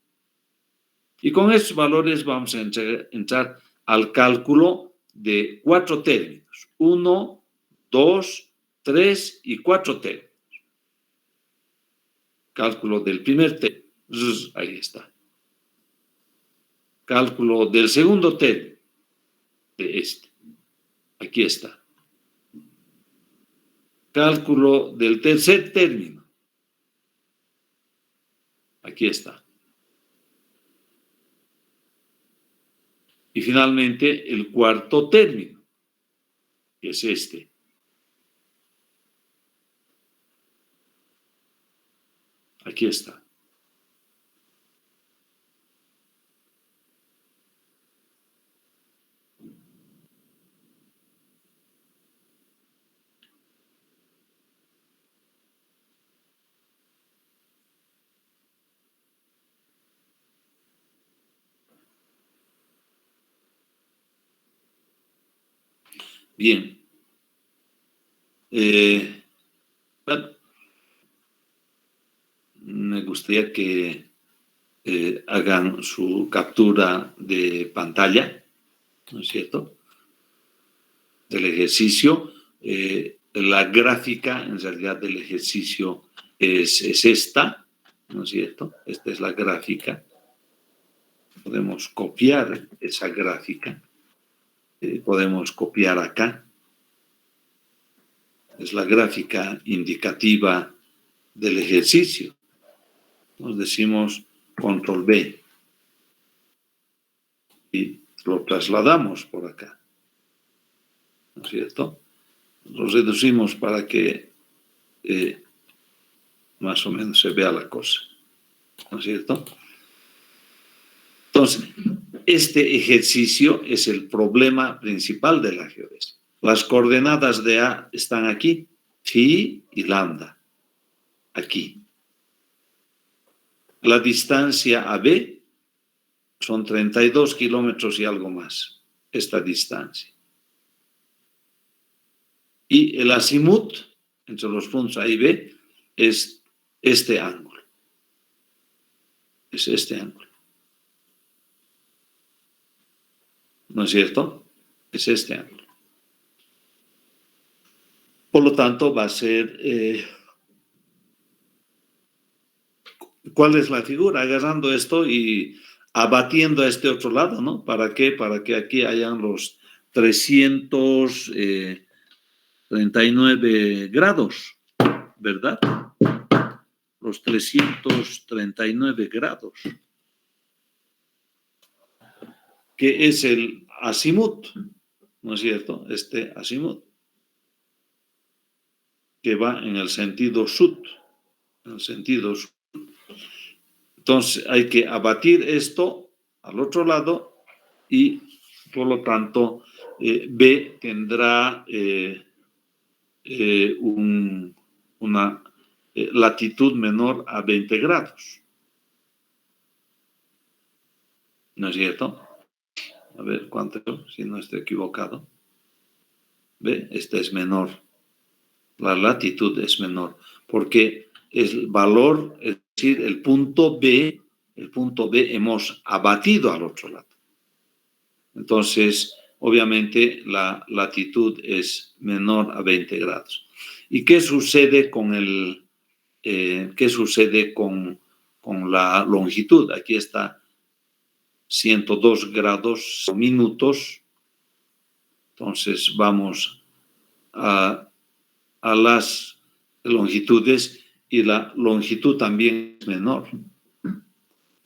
Y con estos valores vamos a entrar al cálculo de 4 términos. 1, 2, 3 y 4 términos. Cálculo del primer término. Ahí está. Cálculo del segundo término. De este. Aquí está. Cálculo del tercer término. Aquí está. Y finalmente el cuarto término, que es este. Aquí está. Bien. Bueno, me gustaría que hagan su captura de pantalla, ¿no es cierto?, del ejercicio. La gráfica, en realidad, del ejercicio es esta, ¿no es cierto? Esta es la gráfica. Podemos copiar esa gráfica. Podemos copiar acá. es la gráfica indicativa del ejercicio. Nos decimos control B y lo trasladamos por acá, ¿no es cierto? Lo reducimos para que más o menos se vea la cosa, ¿no es cierto? Entonces, este ejercicio es el problema principal de la geodesia. Las coordenadas de A están aquí, phi y lambda, aquí. La distancia a B son 32 kilómetros y algo más, esta distancia. Y el azimut entre los puntos A y B es este ángulo. Es este ángulo. ¿No es cierto? Es este ángulo. Por lo tanto, va a ser... ¿cuál es la figura? Agarrando esto y abatiendo a este otro lado, ¿no? ¿Para qué? Para que aquí hayan los 339 grados, ¿verdad? Los 339 grados. Que es el azimut, ¿no es cierto? Este azimut, que va en el sentido sud, en el sentido sud. Entonces hay que abatir esto al otro lado y por lo tanto B tendrá una latitud menor a 20 grados. ¿No es cierto? A ver, ¿cuánto? Si no estoy equivocado. ¿Ve? Esta es menor. La latitud es menor. Porque el valor, es decir, el punto B hemos abatido al otro lado. Entonces, obviamente, la latitud es menor a 20 grados. ¿Y qué sucede con la longitud? Aquí está 102 grados minutos. Entonces, vamos a las longitudes y la longitud también es menor.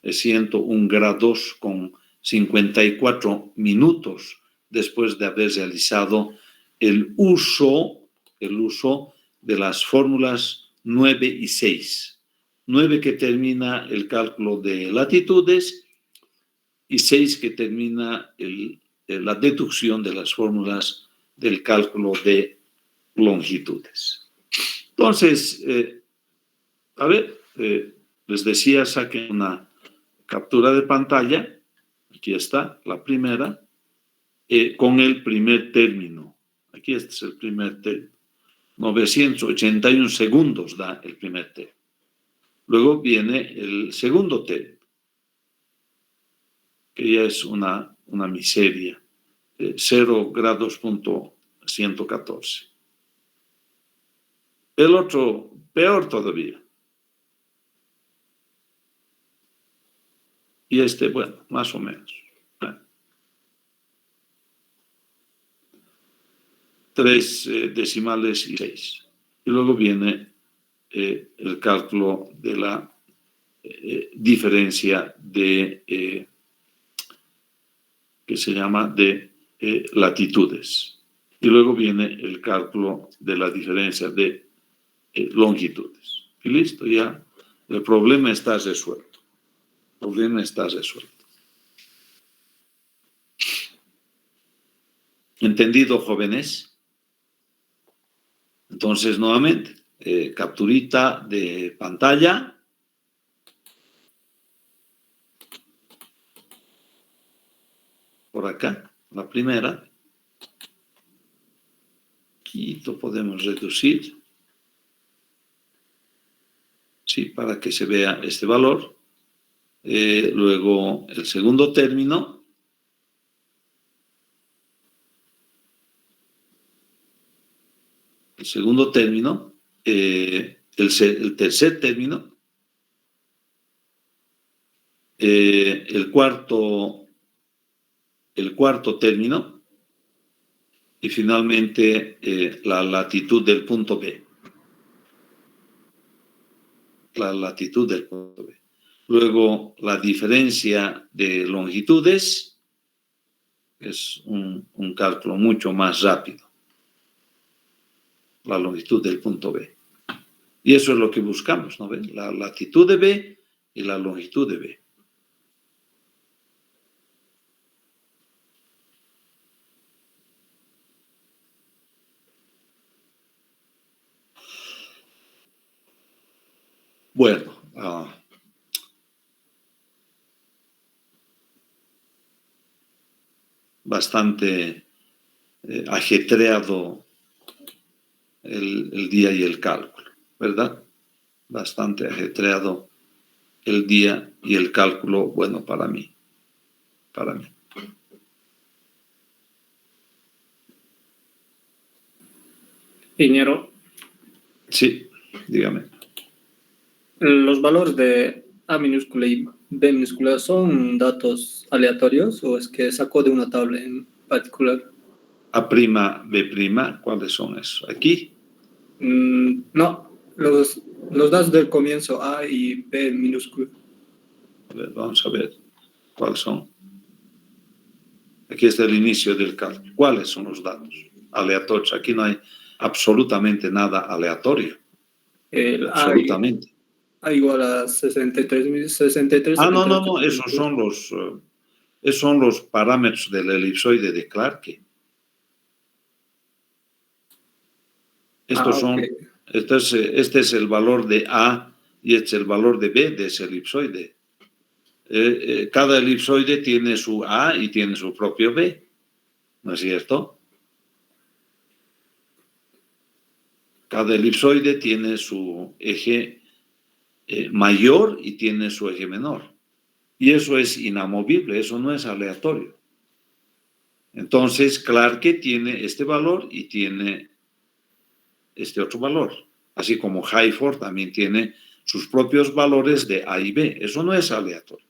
Es 101 grados con 54 minutos después de haber realizado el uso de las fórmulas 9 y 6. 9 que termina el cálculo de latitudes y 6 que termina la deducción de las fórmulas del cálculo de longitudes. Entonces, les decía, saquen una captura de pantalla, aquí está la primera, con el primer término. Aquí este es el primer término. 981 segundos da el primer término. Luego viene el segundo término, que ya es una miseria, 0 grados punto 114. El otro, peor todavía. Y este, bueno, más o menos. 3 decimales y 6. Y luego viene el cálculo de la diferencia que se llama de latitudes. Y luego viene el cálculo de la diferencia de longitudes. Y listo, ya el problema está resuelto. El problema está resuelto. ¿Entendido, jóvenes? Entonces, nuevamente, capturita de pantalla. Por acá, la primera. Aquí lo podemos reducir. Sí, para que se vea este valor. Luego, el segundo término. El segundo término, el tercer término, el cuarto término, y finalmente la latitud del punto B. La latitud del punto B. Luego, la diferencia de longitudes es un cálculo mucho más rápido. La longitud del punto B. Y eso es lo que buscamos, ¿no ven? La latitud de B y la longitud de B. Bueno, bastante ajetreado el día y el cálculo, ¿verdad? Bastante ajetreado el día y el cálculo, bueno, para mí. Ingeniero. Sí, dígame. ¿Los valores de A minúscula y B minúscula son datos aleatorios o es que sacó de una tabla en particular? A', B', ¿cuáles son esos? ¿Aquí? No, los datos del comienzo A y B minúscula. A ver, vamos a ver cuáles son. Aquí está el inicio del cálculo. ¿Cuáles son los datos aleatorios? Aquí no hay absolutamente nada aleatorio. Absolutamente. A igual a 63. No. Esos son los parámetros del elipsoide de Clarke. Este es el valor de A y este es el valor de B de ese elipsoide. Cada elipsoide tiene su A y tiene su propio B, ¿no es cierto? Cada elipsoide tiene su eje mayor y tiene su eje menor. Y eso es inamovible, eso no es aleatorio. Entonces, Clarke tiene este valor y tiene este otro valor. Así como Hayford también tiene sus propios valores de A y B. Eso no es aleatorio.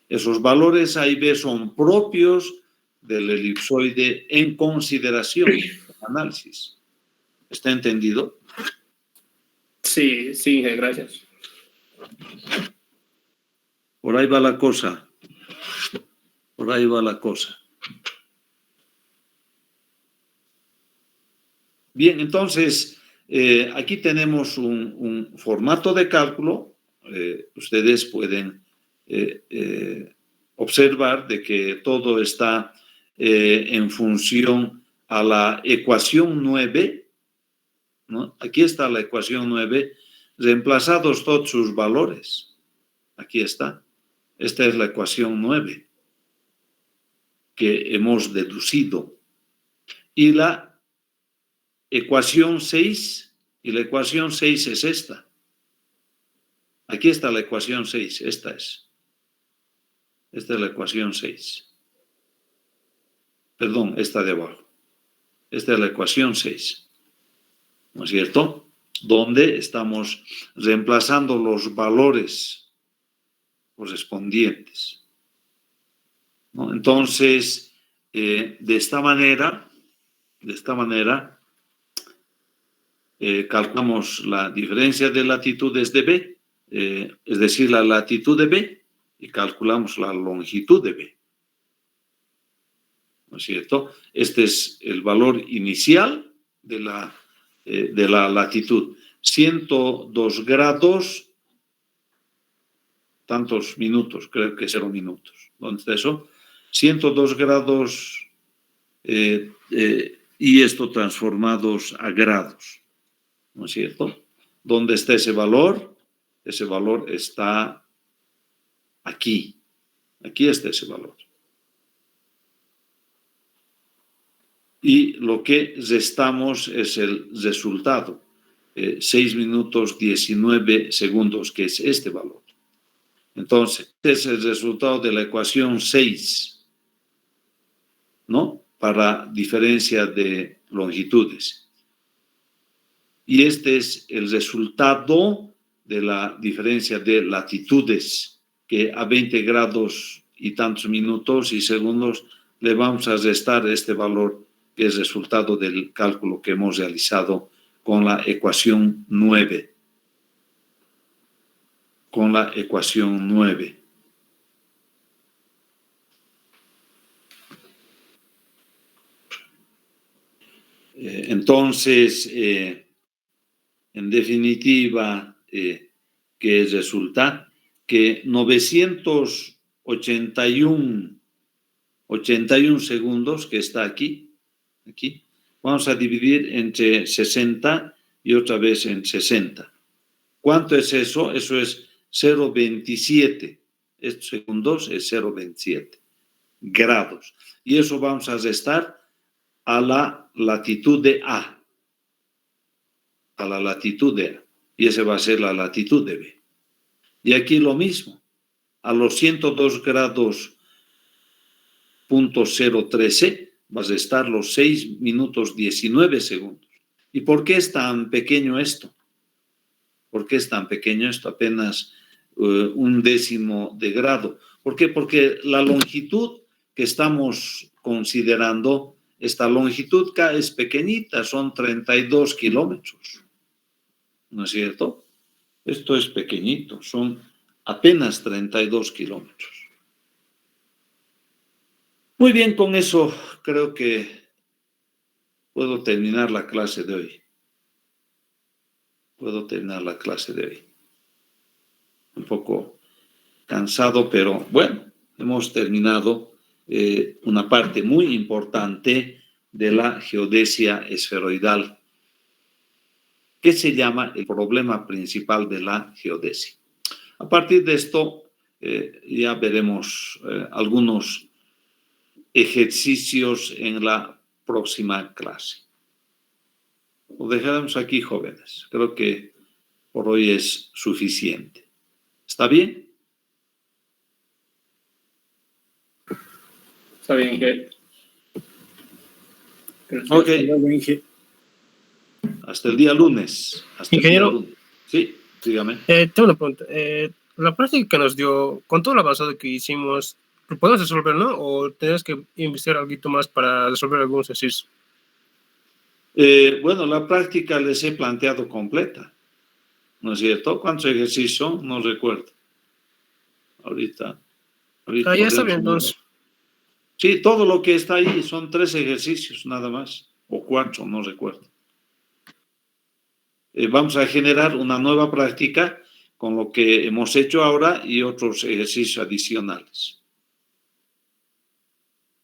Esos valores A y B son propios del elipsoide en consideración, análisis. ¿Está entendido? Sí, gracias. Por ahí va la cosa. Bien, entonces, aquí tenemos un formato de cálculo. Ustedes pueden observar de que todo está en función a la ecuación 9, ¿no? Aquí está la ecuación 9, reemplazados todos sus valores. Aquí está. Esta es la ecuación 9 que hemos deducido. Y la ecuación 6, y la ecuación 6 es esta. Aquí está la ecuación 6, esta es. Esta es la ecuación 6. Perdón, esta de abajo. Esta es la ecuación 6. ¿No es cierto? Donde estamos reemplazando los valores correspondientes, ¿no? Entonces, de esta manera, calculamos la diferencia de latitudes de B, es decir, la latitud de B, y calculamos la longitud de B. ¿No es cierto? Este es el valor inicial de la latitud. 102 grados, tantos minutos, creo que 0 minutos. ¿Dónde está eso? 102 grados y esto transformados a grados. ¿No es cierto? ¿Dónde está ese valor? Ese valor está aquí. Aquí está ese valor. Y lo que restamos es el resultado. 6 minutos 19 segundos, que es este valor. Entonces, este es el resultado de la ecuación 6, ¿no? Para diferencia de longitudes. Y este es el resultado de la diferencia de latitudes, que a 20 grados y tantos minutos y segundos le vamos a restar este valor que es resultado del cálculo que hemos realizado con la ecuación 9. Con la ecuación 9. Entonces, en definitiva, ¿qué resulta? Que 981 segundos, que está aquí, vamos a dividir entre 60 y otra vez en 60. ¿Cuánto es eso? Eso es 0,27. Estos segundos es 0,27 grados. Y eso vamos a restar a la latitud de A. A la latitud de A. Y esa va a ser la latitud de B. Y aquí lo mismo. A los 102 grados .013 va a restar los 6 minutos 19 segundos. ¿Y por qué es tan pequeño esto? ¿Por qué es tan pequeño esto? Apenas 1/10 de grado. ¿Por qué? Porque la longitud que estamos considerando, esta longitud K es pequeñita, son 32 kilómetros. ¿No es cierto? Esto es pequeñito, son apenas 32 kilómetros. Muy bien, con eso creo que puedo terminar la clase de hoy. Un poco cansado, pero bueno, hemos terminado una parte muy importante de la geodesia esferoidal, que se llama el problema principal de la geodesia. A partir de esto, ya veremos algunos ejercicios en la próxima clase. Lo dejaremos aquí, jóvenes. Creo que por hoy es suficiente. ¿Está bien? Está bien, Inge. Ok. Inge. Hasta el día lunes. Ingeniero. Sí, dígame. Tengo una pregunta. La práctica que nos dio, con todo lo avanzado que hicimos, ¿lo podemos resolver, no? ¿O tenemos que investigar algo más para resolver algunos ejercicios? Bueno, la práctica les he planteado completa. ¿No es cierto? ¿Cuántos ejercicios son? No recuerdo. Ahorita Ya está bien, entonces. Sí, todo lo que está ahí son 3 ejercicios nada más, o 4, no recuerdo. Vamos a generar una nueva práctica con lo que hemos hecho ahora y otros ejercicios adicionales.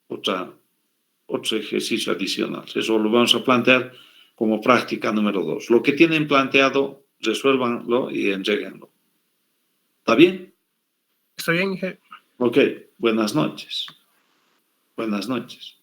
Otros ejercicios adicionales. Eso lo vamos a plantear como práctica número 2. Lo que tienen planteado, resuélvanlo y entréguenlo. ¿Está bien? Está bien, Inge. Ok, buenas noches. Buenas noches.